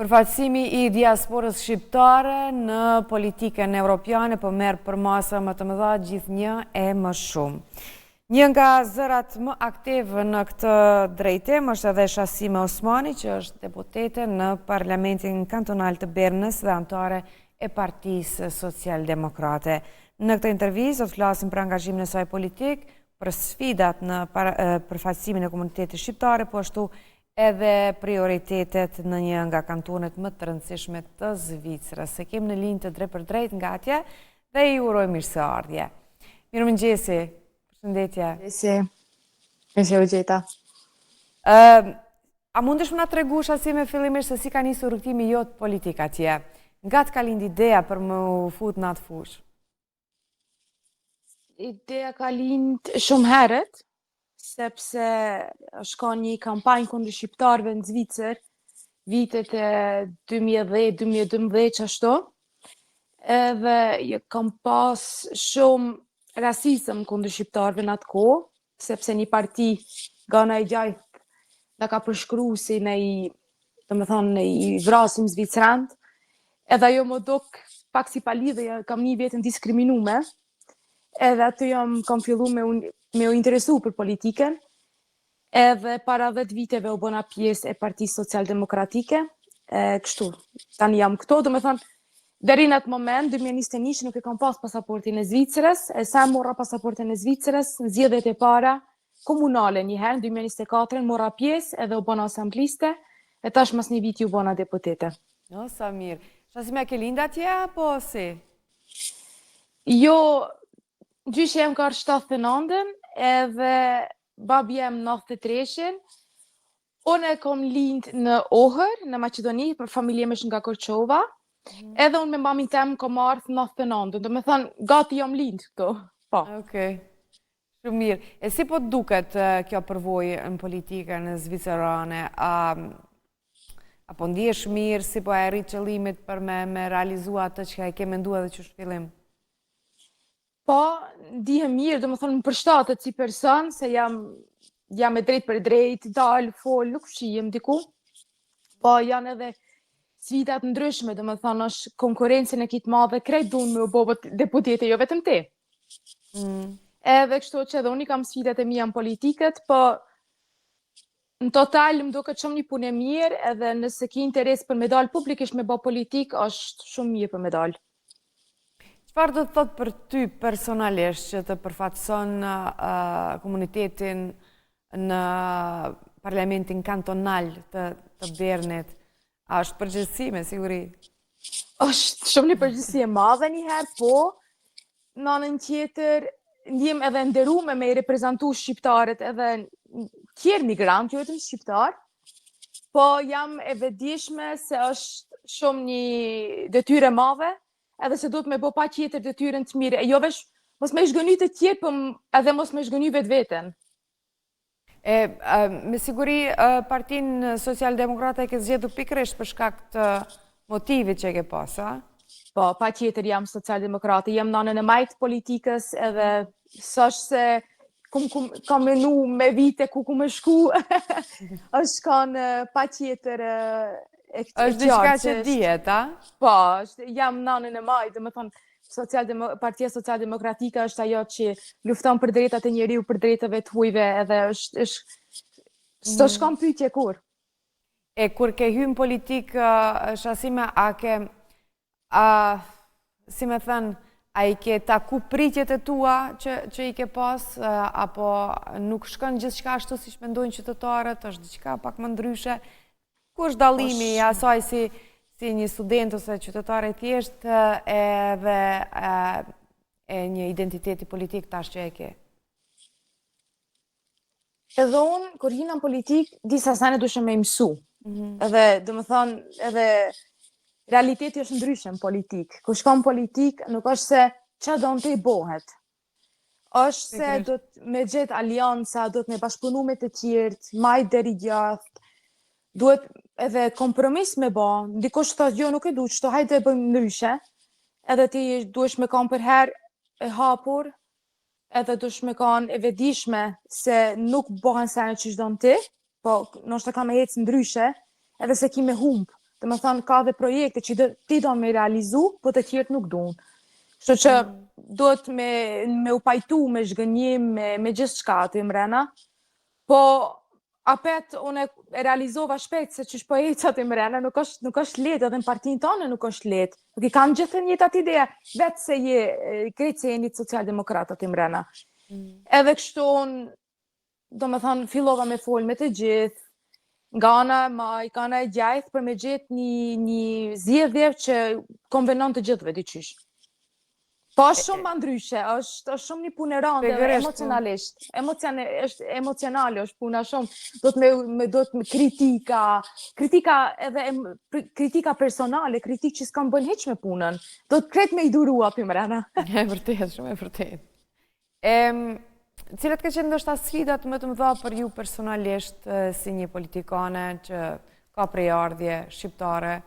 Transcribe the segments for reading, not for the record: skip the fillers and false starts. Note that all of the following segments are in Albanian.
Përfaqësimi i diasporës shqiptare në politikën evropiane po merr për masa më të mëdha gjithnjë e më shumë. Një nga zërat më aktiv në këtë drejtim është edhe Shasime Osmani, që është deputete në Parlamentin Kantonal të Bernës dhe anëtare e Partisë Socialdemokrate. Në këtë intervizë do të flasim për angazhimin e saj politik, për sfidat në përfaqësimin e komunitetit shqiptare, po ashtu edhe prioritetet në një nga kantonet më të rëndësishme të Zvicrës. Se kemë në linjë të drejt për drejt nga atje dhe i uroj mirëseardhje. Mirëmëngjesi, përshëndetje. Mirëmëngjes u gjeta. A mundesh më na tregu Shasime fillimisht se si ka nisur rrugtimi jot politik atje? Nga të ka lind ideja për më fut në atë fushë? Ideja ka lind shumë herët, sepse është ka një kampanjë kundër shqiptarëve në Zvicër, vitet e 2010-2012 qashtu, edhe kam pas shumë rasizëm kundër shqiptarëve në atë kohë, sepse një parti Gana e Gjajt da ka përshkru si në i vrasim Zvicrand, edhe ajo më duk pak si palidhe, kam një vetën diskriminume, edhe aty kam fillu me u interesu për politiken, edhe para 10 viteve u bëna pjesë e Partisë Socialdemokratike, kështu, tani jam këto, do me thënë, deri në atë moment, 2021 nuk e kam pas pasaportin e Zvicrës, e sa morra pasaportin e Zvicrës, në zgjedhjet e para, komunale njëherë, në 2024, morra pjesë edhe u bëna asambliste, e tash mas një viti u bëna deputete. No, sa mirë. Shasime, ke lind atje, apo si? Jo, gjyshi jem ka 79-ën, edhe babi jem 93-ën. Unë e kom lind në Ohër, në Maqedoni, për familje me nga Korçova, edhe unë me mamin tem kom ardhë 99-ën, do me thënë, gati jam lind këto. Po. Okej. Shumë mirë. E si po duket kjo përvojë në politikën zvicerane? Apo ndihesh mirë, si po e rrit qëllimit për me realizua atë që e ke menduar edhe që shpillim? Po, ndihem mirë, do më thonë më përshtatët si person, se jam e drejt për drejt, dalë, fol, nuk shijem diku. Po, janë edhe sfidat ndryshme, do më thonë është konkurencën e kitë madhe, krejt dunë me u bobët deputete, jo vetëm ti. Edhe kështu që edhe unë i kam sfidat e mija në politikët, po në total më duket shumë një punë e mirë, edhe nëse ki interes për me dalë publikisht me bë politikë, është shumë mirë për me dalë. Çfarë do të thotë për ty personalisht që të përfaqëson komunitetin në Parlamentin Kantonal të Bernit? A është përgjegjësi, me siguri? Është shumë një përgjegjësi e madhe njëherë, po në anën tjetër ndjem edhe nderume me i reprezentu shqiptarët edhe tjerë migrant, jo vetëm shqiptar, po jam e vetëdijshme se është shumë një detyrë e madhe, edhe se duhet me bo pa tjetër detyrën të mirë, e jo vesh mos me shgëny të tjerë, po edhe mos me shgëny vetë-veten. Me siguri Partinë Socialdemokrate e ke zgjedhur pikërisht për shkak të motivit që e ke pas, a? Po, pa tjetër jam socialdemokrate, jam nanën e majtë politikës, edhe s'është se kam menu me vite ku me shku, është kanë pa tjetër e këtë është diçka që dihet, a? Po, jam nanën e majtë, dhe më thonë, Partia Socialdemokratike është ajo që lufton për drejtat e njeriu, për drejtave të hujve, edhe s'to shkon pyetje kur. E kur ke hyrë në politikë, Shasime, si me thënë, a i ke taku pritjet e tua që i ke pas, apo nuk shkon gjithçka ashtu si shmendojnë qytetarët, është diçka pak më ndryshe? Ku është dallimi i asaj si një student ose qytetare thjesht edhe e një identiteti politik tash që e ke? Edhe unë, kur hina në politikë, disa sene dushe me mësu. Edhe, do më thonë, edhe realiteti është ndryshë në politikë. Kur shkon politikë, nuk është se që do në të i bohet. është se do të me gjithë alianca, do të me bashkëpunu me të tjertë, majtë deri gjatë, duhet edhe kompromis me ba, ndikosh të jo nuk e du qëto, hajde e bëjmë ndryshe, edhe ti duhesh me kanë për herë e hapur, edhe duhesh me kanë e vedishme se nuk bëhen sene që shdo në ti, po nështë të ka me jetës ndryshe, edhe se ki me humbë Dhe më thonë, ka dhe projekte që ti do me realizu, po të tjertë nuk dunë. Kështu që duhet me u pajtu, me zhgënjim, me gjithë shka të mrena, po apet unë e realizova shpejt se që shpo ecat i mrena, nuk është letë, edhe në partinë tonë nuk është letë. Nuk i kanë gjithë njët atë ideja, vetë se je krejtë se jenit socialdemokratat i mrena. Edhe kështu unë, do me thonë, fillova me folë me të gjithë, nga ana e gjajth për me gjithë një zjedhje që konvenon të gjithëve diqysh. Po është shumë më ndryshe, është shumë një punë e rëndë dhe emocionalisht. Emocionale është puna shumë. Do të me kritika edhe kritika personale, kritikë që s'kam bën heq me punën. Do të kretë me i durua për mrena. E vërtet, shumë e vërtet. Cilat ka qenë ndoshta sfidat më të mëdha për ju personalisht si një politikane që ka prejardhje shqiptare?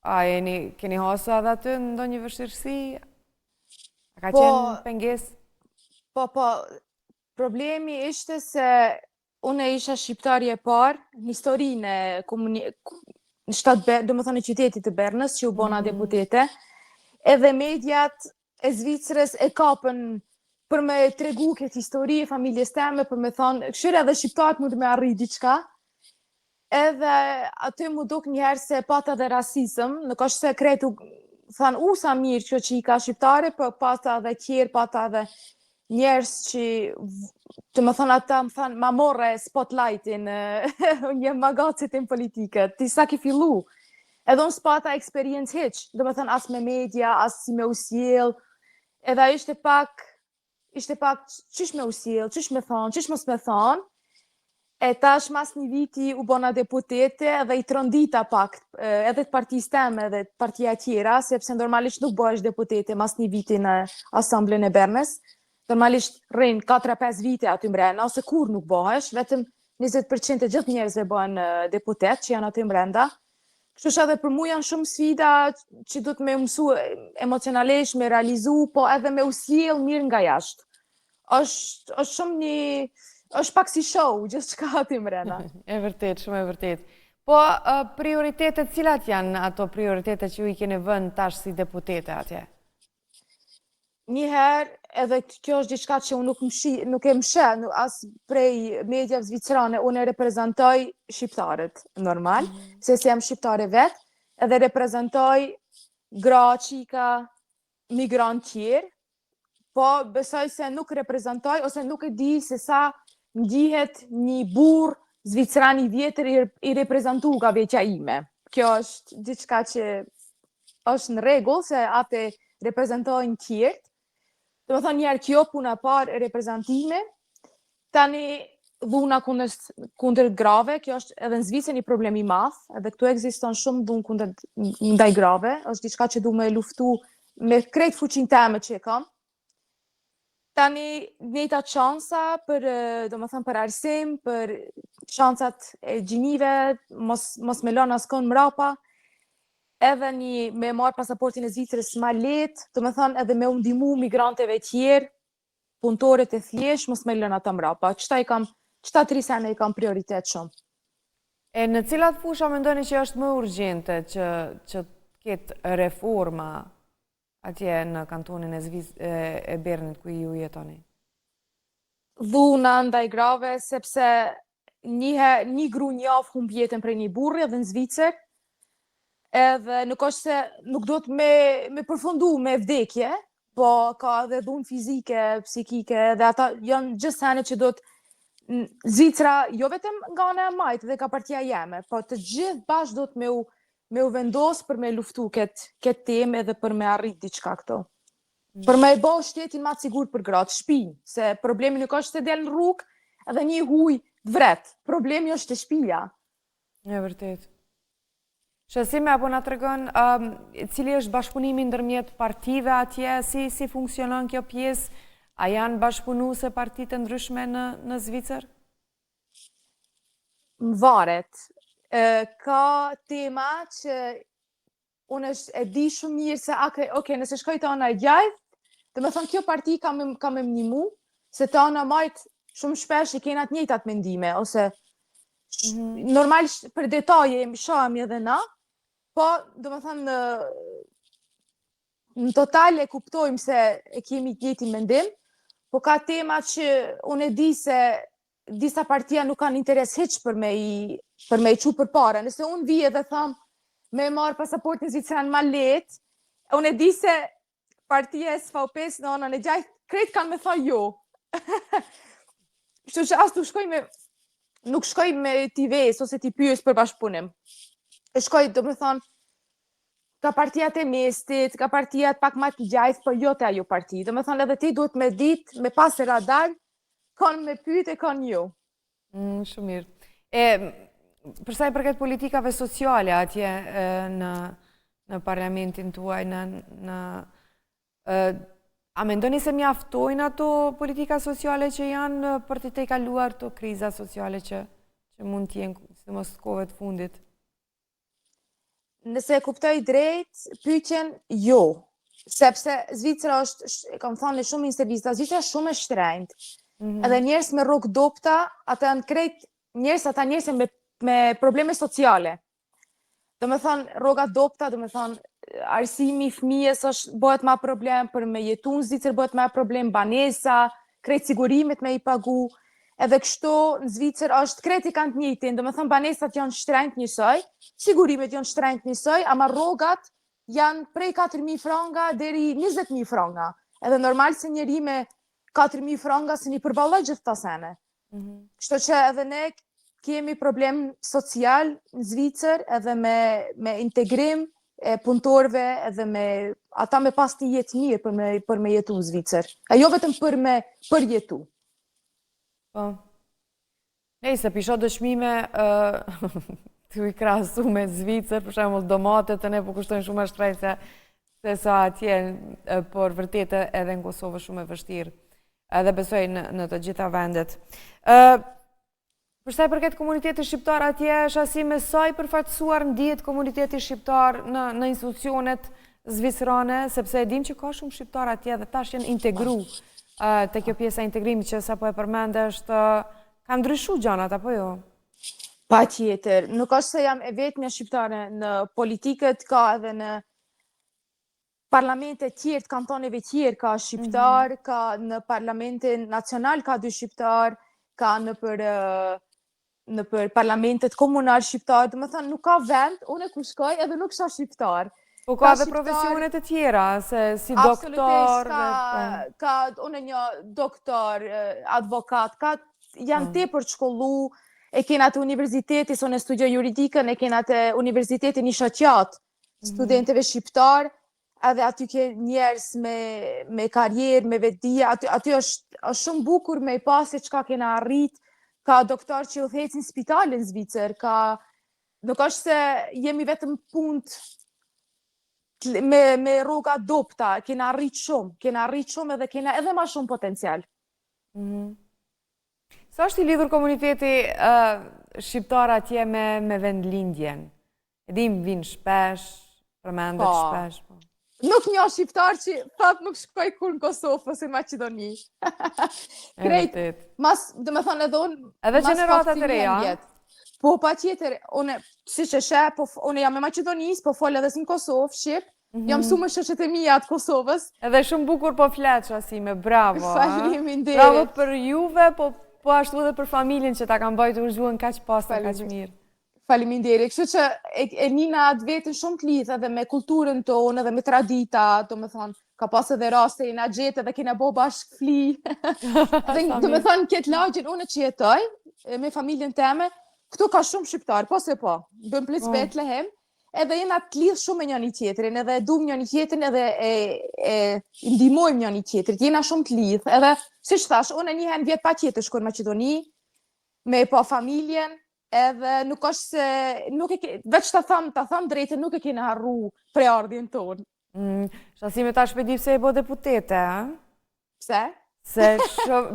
A keni hasa edhe aty në ndonjë vështirësi? A ka qenë pengesë? Po, problemi ishte se unë isha shqiptarje parë në historinë do më thonë qytetit të Bernës që u bona deputete, edhe mediat e Zvicrës e kapën për me tregu këtë histori e familjes teme, për me thonë, këshire edhe shqiptarët mund me arri diqka, edhe aty mu duk njëherë se pata dhe rasizëm, nuk është se kretu, thanë, sa mirë që i ka shqiptare, për pata dhe tjerë, pata dhe njerës që, të më thonë ata, më thanë, ma morre spotlightin, një magacitin politikët, ti sa ki fillu, edhe unë s'pata eksperiencë heq, do më thonë, as me media, as si me usjel, edhe ishte pak, qysh me usjel, qysh me thonë, qysh mos me thonë, e tash mas një viti u bona deputete edhe i trondita pak, edhe të partijës teme edhe të partija tjera, sepse normalisht nuk bëhesh deputete mas një viti në Asamblën e Bernës, normalisht rrinë 4-5 vite aty mbrenda, ose kur nuk bëhesh, vetëm 20% e gjithë njerëzve bëhen deputet që janë aty mbrenda. Kështu që edhe për mu janë shumë sfida që du të me mësu emocionalisht, me realizu, po edhe me usjel mirë nga jashtë. është shumë është pak si show, gjithë që ka aty mrena. E vërtet, shumë e vërtet. Po, prioritetet, cilat janë ato prioritetet që ju i keni vënë tash si deputete atje? Njëherë, edhe kjo është diçka që unë nuk e mshe, as prej mediave zvicrane, unë e reprezentoj shqiptarët, normal, se jam shqiptare vetë, edhe reprezentoj gra, qika, migrant tjerë, po besoj se nuk reprezentoj, ose nuk e di se sa ndihet një burr zvicran i vjetër i reprezentu nga veqja ime. Kjo është diçka që është në rregull, se atë reprezentojnë tjertë. Do më thonë njerë kjo puna parë e reprezentime, tani dhuna kundër grave, kjo është edhe në Zvicër një problem i madh, edhe këtu ekziston shumë dhunë kundër ndaj grave, është diçka që du me luftu me krejt fuqin teme që e kam. Tani njëta shansa për, do më thënë, për arsim, për shansat e gjinive, mos me lënë askon mrapa, edhe me marë pasaportin e Zvicrës ma letë, do më thënë edhe me undimu migranteve tjerë, punëtoret e thjesht, mos me lënë ata mrapa. Qëta 3 sene i kam prioritet shumë. E në cilat fusha mendoni që është më urgjente që ketë reforma atje në kantonin e Bernit ku ju jetoni? Dhuna ndaj grave, sepse një gru njaf humb jetën prej një burri edhe në Zvicër, edhe nuk është se nuk do të me përfundu me vdekje, po ka edhe dhunë fizike, psikike, dhe ata janë gjithë sene që do të Zvicra, jo vetëm nga ana e majtë dhe ka partia jeme, po të gjithë bashkë do të me u vendosë për me luftu këtë temë edhe për me arrit diçka këto. Për me e bo shtetin ma të sigur për gratë, shpinë, se problemi nuk është të del në rrugë edhe një huj të vret, problemi është të shpija. E vërtet. Shësime, apo nga të regon, cili është bashkëpunimi ndërmjet partive atje, si funksionon kjo pjesë? A janë bashkëpunuese partitë ndryshme në Zvicër? Më varet. Ka tema që unë e di shumë mirë se nëse shkoj të ana e gjajth, dhe me thonë kjo parti ka me mnimu, se të ana majtë shumë shpesh i kena të njëjtat mendime, ose Normal për detaje shohemi edhe na, po do më thënë në total e kuptojmë se e kemi njëjtin mendim, po ka tema që unë e di se disa partia nuk kanë interes hiç për me i çu përpara. Nëse unë vije dhe tham me marr pasaportin zviceran ma lehtë, unë e di se partia SVP-s në anën e gjajtë krejt kanë me tha jo. Kështu që as nuk shkoj me t'i ves ose t'i pyes për bashkëpunim. E shkoj, do me thonë, ka partijat e mestit, ka partijat pak ma të gjajtë, po jo të ajo parti. Do me thonë, edhe ti duhet me dit, me pas e radar, kanë me pyet e kanë jo. Shumë mirë. Përsa i përket politikave sociale atje në parlamentin tuaj, a mendoni se mjaftojnë ato politika sociale që janë për të kaluar të kriza sociale që mund t'jenë, si mos kohëve të fundit? Nëse e kuptoj drejt, pyetjen jo. Sepse Zvicra është, kam thënë në shumë intervista, Zvicra është shumë e shtrenjtë. Edhe njerëz me rrugë dopta, ata janë krejt njerëz me probleme sociale. Do me thonë, rroga dopta, do me thonë, arsimi i fëmijës bëhet ma problem, për me jetu në Zvicër bëhet ma problem, banesa, krejt sigurimet me i pagu, edhe kështu në Zvicër është krejt i kanë të njëjtin, do me thonë banesat janë shtrenjt njësoj, sigurimet janë shtrenjt njësoj, ama rrogat janë prej 4.000 franga deri 20.000 franga. Edhe normal se njeri me 4.000 franga se një përballoj gjithë ta sene. Kështu që edhe ne kemi problem social në Zvicër edhe me integrim e punëtorëve edhe me ata me pas një jetë mirë për me jetu në Zvicër. A jo vetëm për jetu. Po. Se pisho dëshmime të i krahasu me Zvicër, për shembull domatet e ne po kushtojnë shumë më shtrejtë se sa atje, por vërtet edhe në Kosovë shumë e vështirë. Edhe besoj në të gjitha vendet. Përsa i përket komunitetit shqiptar atje, është asi me sa i përfaqësuar ndihet komuniteti shqiptar në institucionet zvicrane, sepse e dim që ka shumë shqiptar atje dhe tash janë integru të kjo pjesa integrimit që sa po e përmende është, ka ndryshu gjanat, apo jo? Pa tjetër, nuk është se jam e vetmja shqiptare në politikët, ka edhe në parlamentet tjerë, kantoneve tjerë ka shqiptar, ka në parlamentin nacional ka 2 shqiptar, ka në për parlamentet komunal shqiptar, dhe më thënë, nuk ka vend, unë e ku shkoj edhe nuk shka shqiptar. Po ka dhe profesionet e tjera, si doktor... Absolutisht, unë e një doktor, advokat, janë te për të shkollu, e kena të universiteti, son e studio juridikën, e kena të universiteti një shoqat, studenteve shqiptar, edhe aty ke njerës me karjerë, me vetdia, aty është shumë bukur me i pasi çka kena arrit, ka doktor që u thecin spitalin në Zvicër, nuk është se jemi vetëm punt me rruga dopta, kena arrit shumë edhe kena edhe ma shumë potencial. Sa është i lidhur komuniteti shqiptar atje me vendlindjen? Edhim vinë shpesh, përmendet shpesh? Nuk një shqiptar që thot nuk shkoj kur në Kosovë ose Maqedoni. Krejt, dhe me thonë edhe unë... Edhe gjeneratat e reja? Po, pa tjetër, si që shë, unë jam e Maqedonis, po folë edhe si në Kosovë, Shqip, jam su më shëshet e mija të Kosovës. Edhe shumë bukur po fleqë asime, bravo. Faleminderit. Bravo për juve, po ashtu edhe për familjen që ta kam bajtë u zhuën kaq pasër, kaq mirë. Faleminderit. Kështu që e nina atë vetën shumë të lidhë edhe me kulturën tonë, edhe me tradita, do me thonë, ka pas edhe raste i na gjetë edhe kena bo bashkë fli. Do me thonë, këtë lagjën unë që jetoj, me familjen teme, këtu ka shumë shqiptarë, po se po, bëm plis Betlehem, edhe jena të lidhë shumë me njëni tjetërin, edhe dum njëni tjetërin, edhe e ndimojmë njëni tjetërit, jena shumë të lidhë, edhe, si që thash, unë një hen vjetë pa tjetër shkoj në Maqedoni, me po familjen, edhe nuk është se, veç të tham drejtë, nuk e kene harru preardhjen tonë. Shasime ta shpedip se e bo deputete, a? Pse? Se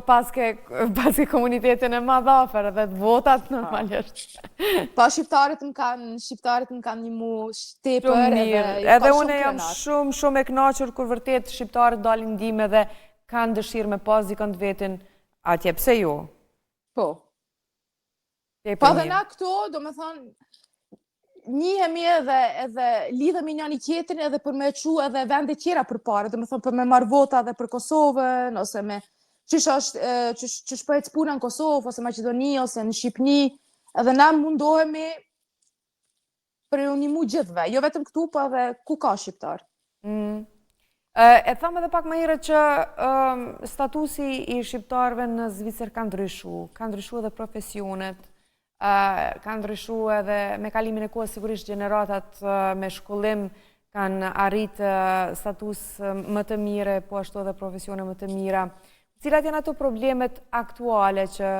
paske komunitetin e madhafer edhe të votat normalisht. Pa shqiptarët më kanë një mu shtepër edhe une jam shumë e knaqër kur vërtet shqiptarët dalin ndime dhe kanë dëshirë me pas dikën të vetin atje, pse jo? Po. Pa dhe na këto, do me thonë, njihemi edhe lidhemi njëri tjetrin edhe për me çu edhe vende tjera përpara, do me thonë për me marrë vota edhe për Kosovën, ose me çish po ec puna në Kosovë, ose Maqedoni, ose në Shqipni, edhe na mundohemi për u ndihmu gjithve, jo vetëm këtu, po edhe ku ka shqiptar. E thamë edhe pak më herët që statusi i shqiptarëve në Zvicër ka ndryshu edhe profesionet, ka ndryshu edhe me kalimin e kohës sigurisht gjeneratat me shkollim kanë arrit status më të mire, po ashtu edhe profesione më të mira. Cilat janë ato problemet aktuale që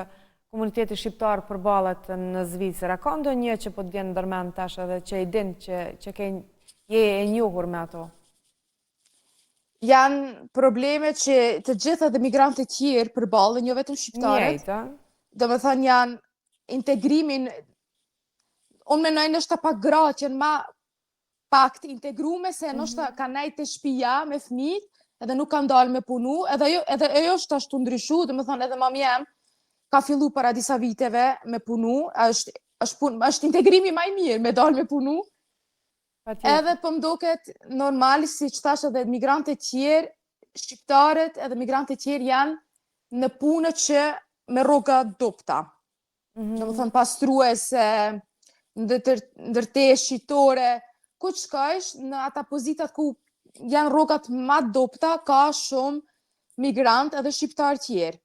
komuniteti shqiptar përballet në Zvicër? A ka ndonjë që po të vjen ndërmend tash edhe që i din që je e njohur me ato? Janë probleme që të gjitha dhe migrantët tjerë përballen, jo vetëm shqiptarët. Njëjtë, Do me thënë janë integrimin, unë menoj nështë pak gra që janë ma pak të integrume, se nështë ka nejtë të shpija me fëmijët, edhe nuk kanë dalë me punu, edhe ajo është ashtu ndryshu, do me thënë edhe mam jem, ka fillu para disa viteve me punu, është integrimi maj mirë me dalë me punu, edhe për mdoket normal, si që thash edhe migrantët tjerë, shqiptarët edhe migrantët tjerë janë në punë që me rroga dopta. Do më thënë pastruese, ndërtesë shqitore, ku që shkojsh në ata pozitat ku janë rrogat ma dopta, ka shumë migrantë edhe shqiptarë tjerë.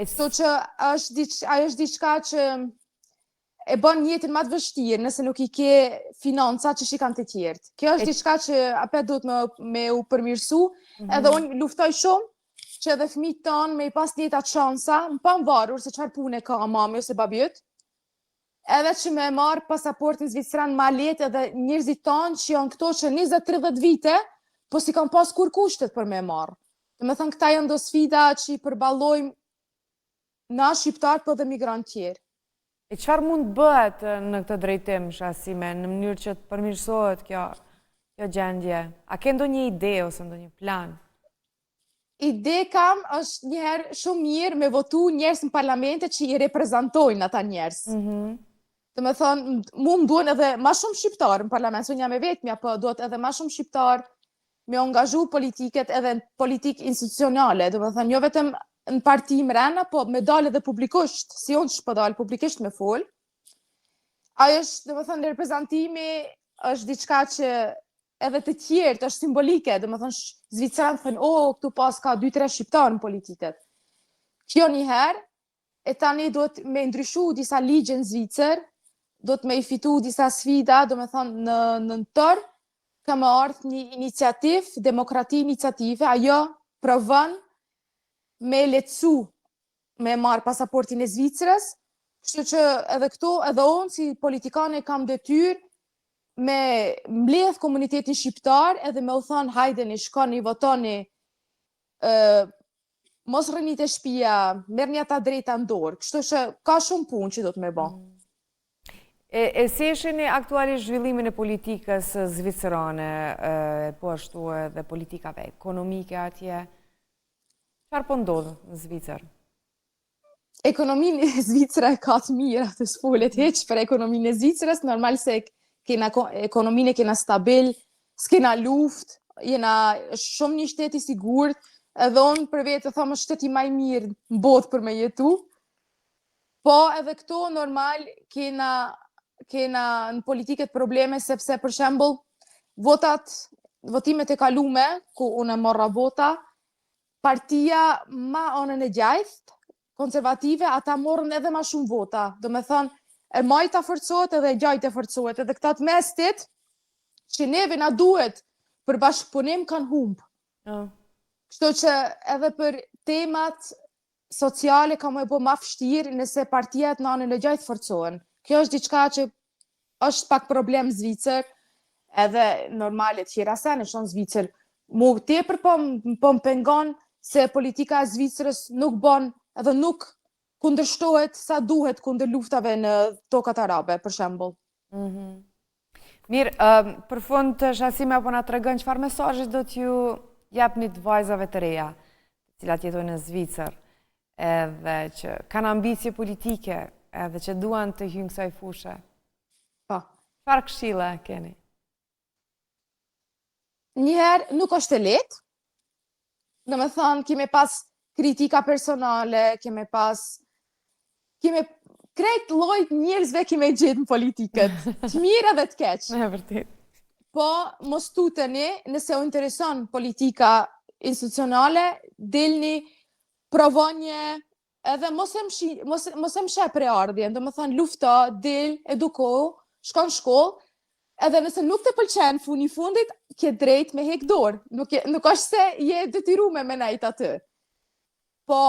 So që ajo është diçka që e bën jetën më të vështirë nëse nuk i ke financa që shikan të tjerët. Kjo është diçka që apet duhet me u përmirësu, edhe unë luftoj shumë që edhe fëmijët tanë me i pas njëjtat shansa, më pavarur se çfarë pune ka mami ose babit, edhe që me marë pasaportin zvicran ma letë edhe njerëzit tanë që janë këto që 20-30 vite, po si kanë pas kur kushtet për me marë. Do me thënë këta janë do sfida që i përballojmë na shqiptar për dhe migrant tjerë. E çfarë mund bëhet në këtë drejtim, Shasime, në mënyrë që të përmirësohet kjo gjendje? A ke ndonjë ide ose ndonjë plan? Ide kam është njëherë shumë mirë me votu njerëz në parlamente që i reprezentojnë ata njerëz. Do me thonë, mu më duhen edhe ma shumë shqiptarë në parlament, së një me vetëmja, po duhet edhe ma shumë shqiptarë me angazhu politiket edhe në politikë institucionale, do me thonë, jo vetëm në parti mrena, po me dalë edhe publikisht, si unë që po dalë publikisht me folë. Ajo është, do me thënë, reprezentimi është diçka që edhe të tjertë është simbolike, do me thënë, Zvicranë thënë, këtu pas ka 2-3 shqiptarë në politiket. Kjo njëherë, e tani do të me ndryshu disa ligje në Zvicër, do të me i fitu disa sfida, do me thënë, në tërë, ka me ardhë një iniciativ, demokrati iniciative, ajo provën me lecu me marë pasaportin e Zvicrës, kështu që edhe këto, edhe unë si politikane kam detyrë me mbledh komunitetin shqiptar edhe me u thonë hajdeni, shkoni, votoni, mos rëni të shtëpia, merrni ata drejta në dorë, kështu që ka shumë punë që do të me bë. E si e shihni aktualisht zhvillimin e politikës zvicrane, po ashtu edhe politikave ekonomike atje? Çfarë po ndodh në Zvicër? Ekonominë e Zvicrës ka të mira, të s'folet heq për ekonominë e Zvicrës, normal se ekonominë e kena stabil, s'kena luft, jena shumë një shteti sigurt, edhe unë për vetë të thamë shteti maj mirë në botë për me jetu, po edhe këto normal kena në politiket probleme, sepse për shembull votimet e kalume, ku unë morra vota, partia ma anën e gjajth, konservative, ata morën edhe ma shumë vota. Do me thënë, e majta forcohet edhe e gjajt e forcohet, edhe këta të mestit, që neve na duhet për bashkëpunim kanë humbë. Kështu që edhe për temat sociale ka më e bo ma fështirë nëse partijet në anën e gjajt forcohen. Kjo është diçka që është pak problem Zvicër, edhe normalet tjera se në shonë Zvicër. Mu tepër po më pengon se politika e Zvicrës nuk bon edhe nuk kundërshtohet sa duhet kundër luftave në tokat arabe, për shembull. Mirë, për fund të Shasime apo na tregon çfarë mesazhi do t'ju japni të vajzave të reja, të cilat jetojnë në Zvicër, edhe që kanë ambicie politike, edhe që duan të hyjnë kësaj fushë. Po. Çfarë këshilla keni? Njëherë nuk është e lehtë. Domethënë, kemi pas kritika personale, kemi krejt llojt njerëzve kemi gjetë në politikët, të mirë edhe të keq. Me vërtet. Po, mos tuteni, nëse u intereson politika institucionale, dilni, provoni, edhe mos e mshe preardhjen, domethënë lufto, dil, edukohu, shkon në shkollë, edhe nëse nuk të pëlqen funi fundit, ke drejt me hek dorë. Nuk është se je detyruar me nejt aty. Po,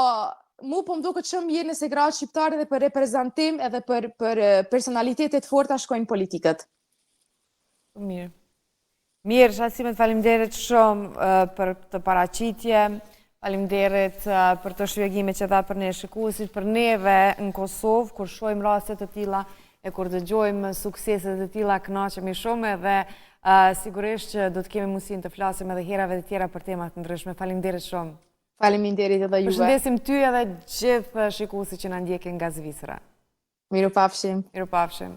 mu po më duket shumë je nëse gratë shqiptare dhe për reprezentim edhe për personalitetet forta shkojnë politikët. Mirë. Mirë, Shasimet, faleminderit shumë për të paraqitje, faleminderit për të shpjegime që dha për ne shikuesit, për neve në Kosovë, kur shohim raste të tilla e kur dëgjojmë suksese të tilla, kënaqemi shumë edhe sigurisht që do të kemi mundësinë të flasim edhe herave të tjera për tema të ndryshme. Faleminderit shumë. Faleminderit edhe juve. Përshëndesim ty edhe gjithë shikuesit që na ndjekin nga Zvicra. Mirupafshim. Mirupafshim.